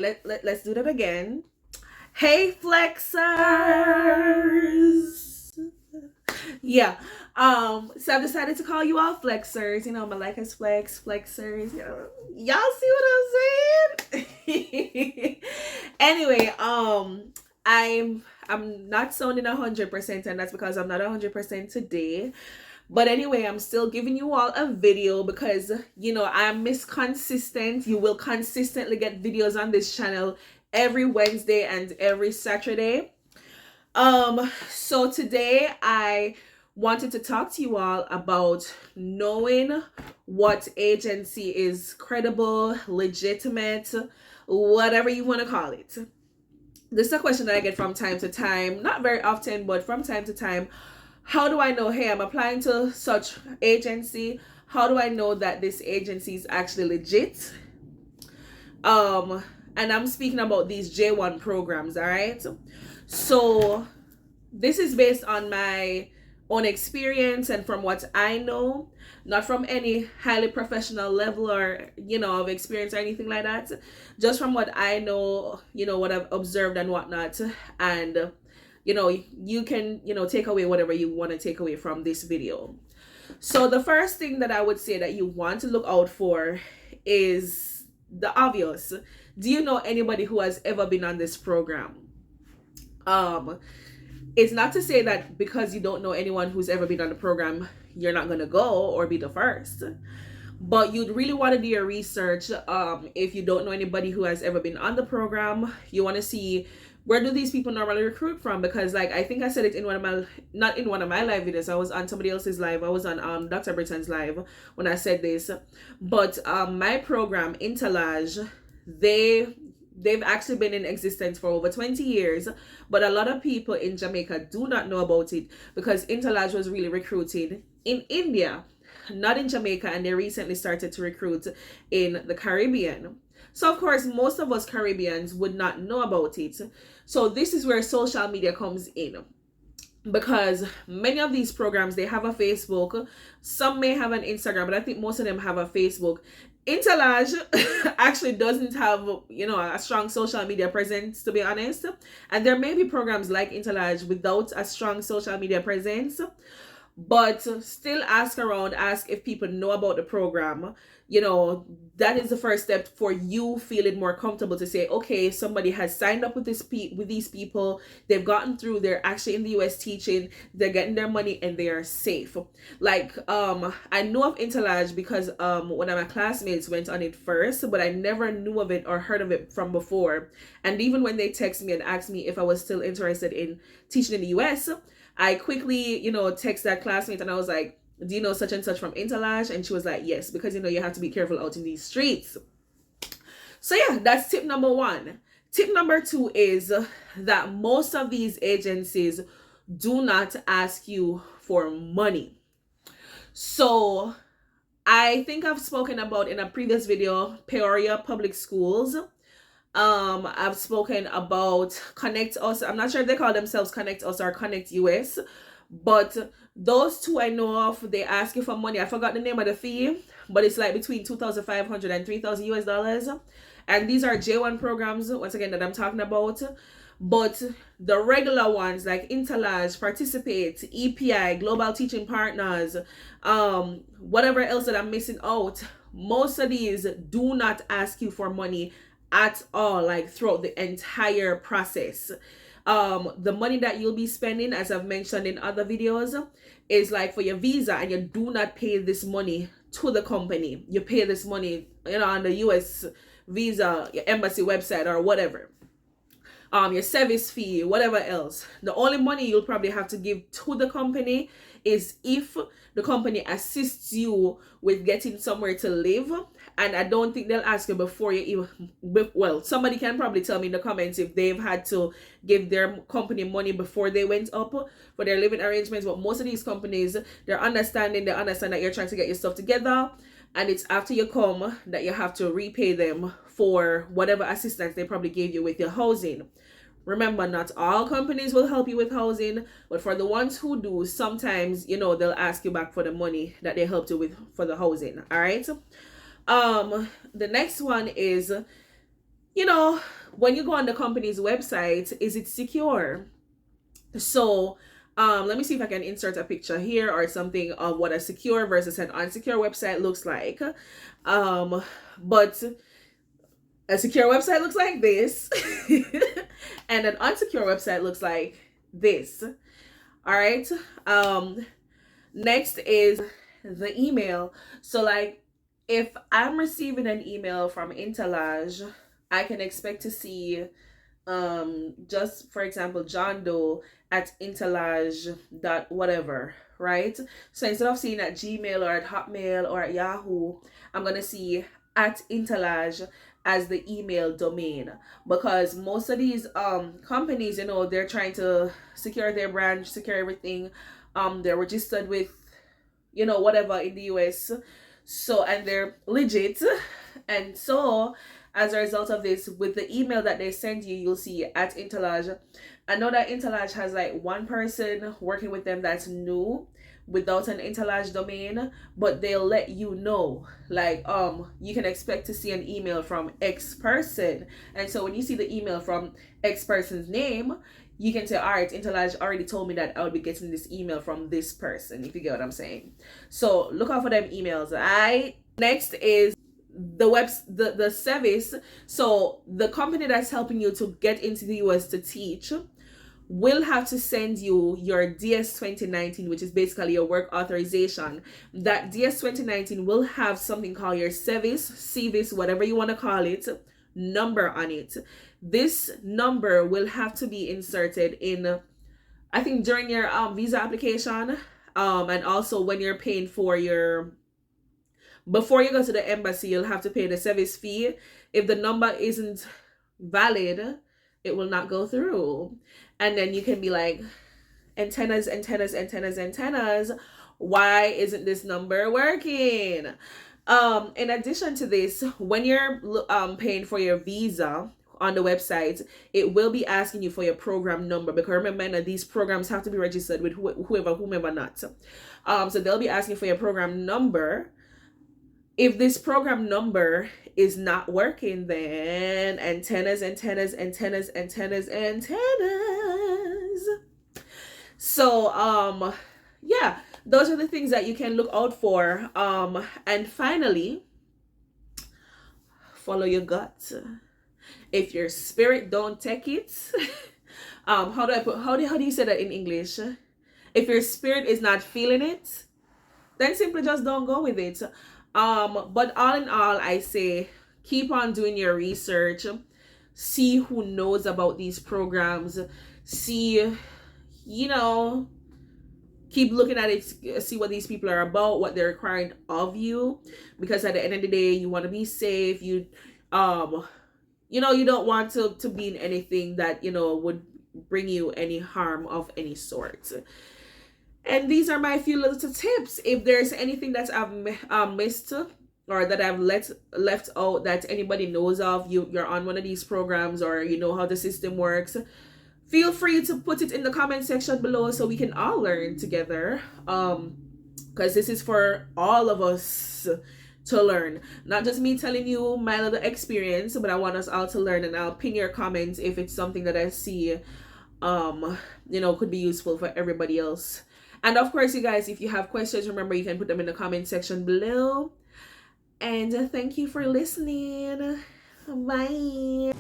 right, let's do that again. Hey flexers. Yeah. So I've decided to call you all flexers, Malika's flex, flexers. Y'all see what I'm saying? Anyway, I'm not sounding 100%, and that's because I'm not 100% today. But anyway, I'm still giving you all a video because I'm Miss Consistent. You will consistently get videos on this channel every Wednesday and every Saturday. So today I wanted to talk to you all about knowing what agency is credible, legitimate, whatever you want to call it. This is a question that I get from time to time, not very often, but from time to time. How do I know, hey, I'm applying to such agency? How do I know that this agency is actually legit? And I'm speaking about these J1 programs, all right? So this is based on my own experience and from what I know, not from any highly professional level or of experience or anything like that. Just from what I know, what I've observed and whatnot. And you can take away whatever you want to take away from this video. So the first thing that I would say that you want to look out for is the obvious. Do you know anybody who has ever been on this program? It's not to say that because you don't know anyone who's ever been on the program, you're not going to go or be the first. But you'd really want to do your research. If you don't know anybody who has ever been on the program, you want to see where do these people normally recruit from? Because I think I said it in not in one of my live videos. I was on somebody else's live. I was on Dr. Britton's live when I said this. But my program, Interlage, they've actually been in existence for over 20 years, but a lot of people in Jamaica do not know about it because Interlage was really recruited in India, not in Jamaica, and they recently started to recruit in the Caribbean. So of course, most of us Caribbeans would not know about it. So this is where social media comes in, because many of these programs, they have a Facebook. Some may have an Instagram, but I think most of them have a Facebook. Interlage actually doesn't have a strong social media presence, to be honest, and there may be programs like Interlage without a strong social media presence. But still ask around, ask if people know about the program. That is the first step for you feeling more comfortable to say, okay, somebody has signed up with these people, they've gotten through, they're actually in the US teaching, they're getting their money, and they are safe. Like I know of Interlage because one of my classmates went on it first, but I never knew of it or heard of it from before. And even when they text me and asked me if I was still interested in teaching in the US, I quickly, text that classmate and I was like, do you know such and such from Interlage? And she was like, yes, because, you have to be careful out in these streets. So yeah, that's tip number one. Tip number two is that most of these agencies do not ask you for money. So I think I've spoken about in a previous video, Peoria Public Schools. I've spoken about Connect Us. I'm not sure if they call themselves Connect Us or Connect US, but those two I know of, they ask you for money. I forgot the name of the fee, but it's like between $2,500 and $3,000 US. And these are J1 programs, once again, that I'm talking about. But the regular ones like Interlage, Participate, EPI, Global Teaching Partners, whatever else that I'm missing out, most of these do not ask you for money at all, like throughout the entire process. The money that you'll be spending, as I've mentioned in other videos, is like for your visa, and you do not pay this money to the company. You pay this money, on the US visa, your embassy website or whatever. Your service fee, whatever else. The only money you'll probably have to give to the company is if the company assists you with getting somewhere to live. And I don't think they'll ask you before you even, well, somebody can probably tell me in the comments if they've had to give their company money before they went up for their living arrangements. But most of these companies, they understand that you're trying to get your stuff together, and it's after you come that you have to repay them for whatever assistance they probably gave you with your housing. Remember, not all companies will help you with housing, but for the ones who do, sometimes, they'll ask you back for the money that they helped you with for the housing. All right. The next one is you know, when you go on the company's website, is it secure? So let me see if I can insert a picture here or something of what a secure versus an unsecure website looks like. But a secure website looks like this, and an unsecure website looks like this. All right. Next is the email. So, like, if I'm receiving an email from Intelage, I can expect to see just for example John Doe at Intelage dot whatever, right? So instead of seeing at Gmail or at Hotmail or at Yahoo, I'm gonna see at Intelage as the email domain, because most of these companies, you know, they're trying to secure their brand, secure everything. They're registered with, you know, whatever in the US. So, and they're legit. And so, as a result of this, with the email that they send you, you'll see at Intelage. I know that Intelage has like one person working with them that's new without an Intelage domain, but they'll let you know, like, you can expect to see an email from X person. And so when you see the email from X person's name, you can say, all right, Intelage already told me that I would be getting this email from this person, if you get what I'm saying. So look out for them emails. Next is the service. So the company that's helping you to get into the US to teach will have to send you your DS 2019, which is basically your work authorization. That DS 2019 will have something called your CVIS, whatever you want to call it, number on it. This number will have to be inserted in, I think, during your visa application, and also when you're paying for your, before you go to the embassy, you'll have to pay the service fee. If the number isn't valid, it will not go through. And then you can be like, antennas. Why isn't this number working? In addition to this, when you're paying for your visa on the website, it will be asking you for your program number, because remember that these programs have to be registered with whomever not. So they'll be asking for your program number. If this program number is not working, then antennas. So yeah, those are the things that you can look out for. And finally, follow your gut. If your spirit don't take it, how do you say that in English? If your spirit is not feeling it, then simply just don't go with it. But all in all, I say keep on doing your research, see who knows about these programs, see, you know, keep looking at it, see what these people are about, what they're requiring of you, because at the end of the day, you want to be safe. You know, you don't want to be in anything that, you know, would bring you any harm of any sort. And these are my few little tips. If there's anything that I've missed or that I've left out that anybody knows of, you're on one of these programs or you know how the system works, feel free to put it in the comment section below so we can all learn together. Because this is for all of us to learn. Not just me telling you my little experience, but I want us all to learn. And I'll pin your comments if it's something that I see you know, could be useful for everybody else. And of course, you guys, if you have questions, remember you can put them in the comment section below. And thank you for listening. Bye.